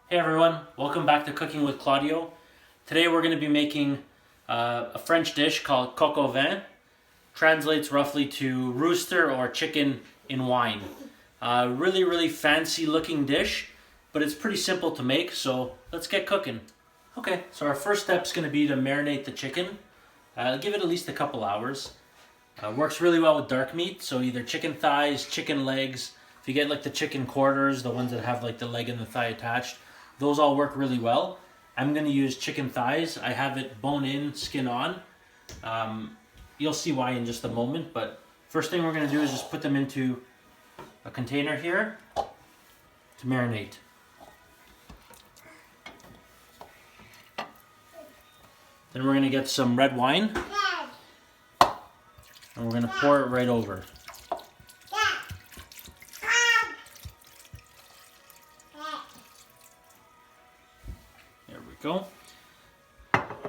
Hey everyone, welcome back to Cooking with Claudio. Today we're going to be making a French dish called Coq Au Vin. Translates roughly to rooster or chicken in wine. Really fancy looking dish, but it's pretty simple to make, so let's get cooking. Okay, so our first step is going to be to marinate the chicken. Give it at least a couple hours. Works really well with dark meat, so either chicken thighs, chicken legs. If you get like the chicken quarters, the ones that have like the leg and the thigh attached, those all work really well. I'm going to use chicken thighs. I have it bone in, skin on. You'll see why in just a moment, but first thing we're going to do is just put them into a container here to marinate. Then we're going to get some red wine and we're going to pour it right over. There we go.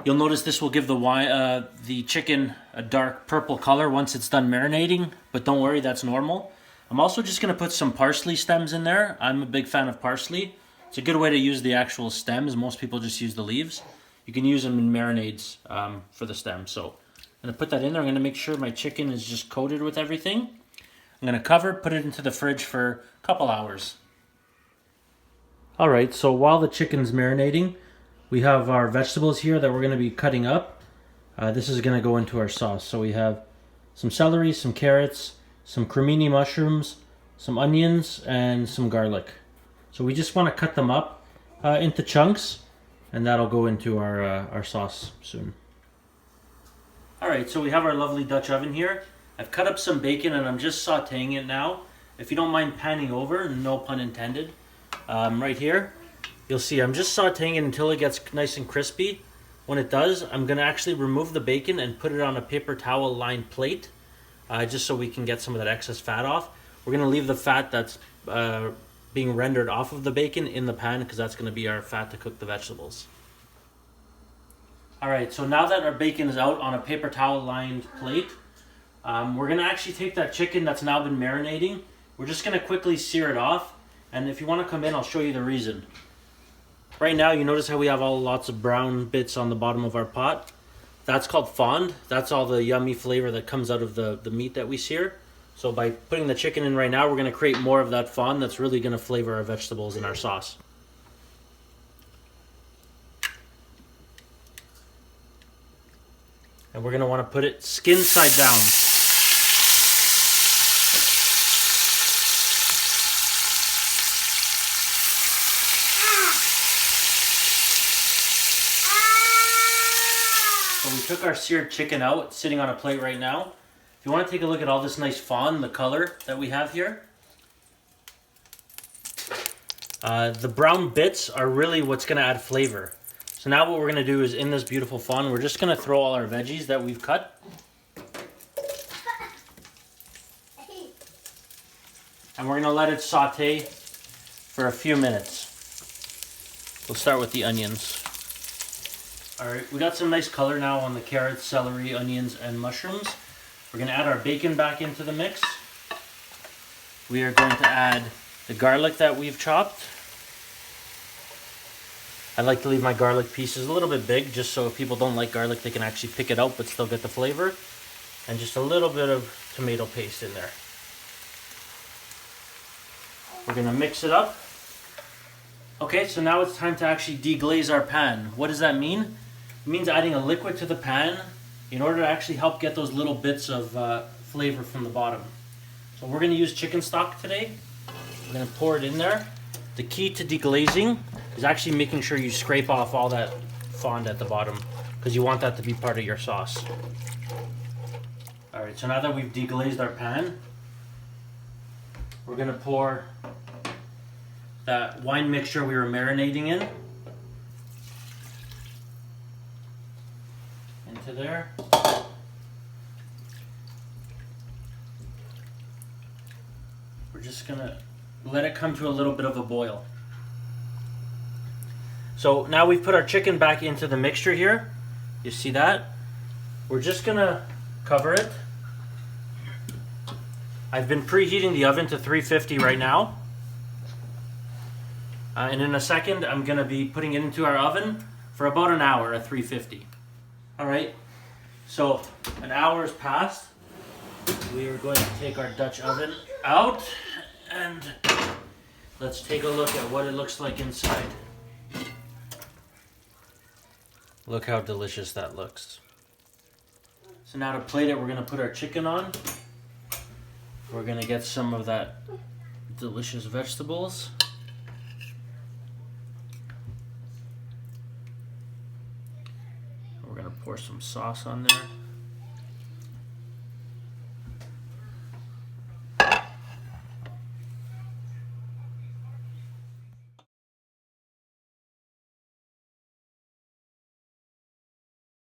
You'll notice this will give the chicken a dark purple color once it's done marinating, but don't worry, that's normal. I'm also just going to put some parsley stems in there. I'm a big fan of parsley. It's a good way to use the actual stems. Most people just use the leaves. You can use them in marinades for the stems. So I'm going to put that in there. I'm going to make sure my chicken is just coated with everything. I'm going to cover, put it into the fridge for a couple hours. Alright, so while the chicken's marinating, we have our vegetables here that we're going to be cutting up. This is going to go into our sauce. So we have some celery, some carrots, some cremini mushrooms, some onions, and some garlic. So we just want to cut them up into chunks, and that'll go into our sauce soon. Alright, so we have our lovely Dutch oven here. I've cut up some bacon and I'm just sauteing it now. If you don't mind panning over, no pun intended, right here. You'll see I'm just sauteing it until it gets nice and crispy. When it does, I'm going to actually remove the bacon and put it on a paper towel lined plate, just so we can get some of that excess fat off. We're going to leave the fat that's being rendered off of the bacon in the pan because that's going to be our fat to cook the vegetables. Alright, so now that our bacon is out on a paper towel lined plate, we're going to actually take that chicken that's now been marinating. We're just going to quickly sear it off, and if you want to come in, I'll show you the reason. Right now, you notice how we have lots of brown bits on the bottom of our pot. That's called fond. That's all the yummy flavor that comes out of the meat that we sear. So by putting the chicken in right now, we're going to create more of that fond that's really going to flavor our vegetables and our sauce. And we're going to want to put it skin side down. So we took our seared chicken out, it's sitting on a plate right now. If you want to take a look at all this nice fond, the color that we have here. The brown bits are really what's going to add flavor. So now what we're going to do is in this beautiful fond, we're just going to throw all our veggies that we've cut. And we're going to let it saute for a few minutes. We'll start with the onions. Alright, we got some nice color now on the carrots, celery, onions, and mushrooms. We're going to add our bacon back into the mix. We are going to add the garlic that we've chopped. I like to leave my garlic pieces a little bit big, just so if people don't like garlic, they can actually pick it out but still get the flavor. And just a little bit of tomato paste in there. We're going to mix it up. Okay, so now it's time to actually deglaze our pan. What does that mean? It means adding a liquid to the pan in order to actually help get those little bits of flavor from the bottom. So we're going to use chicken stock today. We're going to pour it in there. The key to deglazing is actually making sure you scrape off all that fond at the bottom because you want that to be part of your sauce. Alright, so now that we've deglazed our pan, we're going to pour that wine mixture we were marinating in into there. We're just gonna let it come to a little bit of a boil. So now we've put our chicken back into the mixture here. You see that? We're just gonna cover it. I've been preheating the oven to 350 right now. And in a second, I'm gonna be putting it into our oven for about an hour at 350. All right, so an hour has passed. We are going to take our Dutch oven out and let's take a look at what it looks like inside. Look how delicious that looks. So now to plate it, we're gonna put our chicken on. We're gonna get some of that delicious vegetables. We're gonna pour some sauce on there.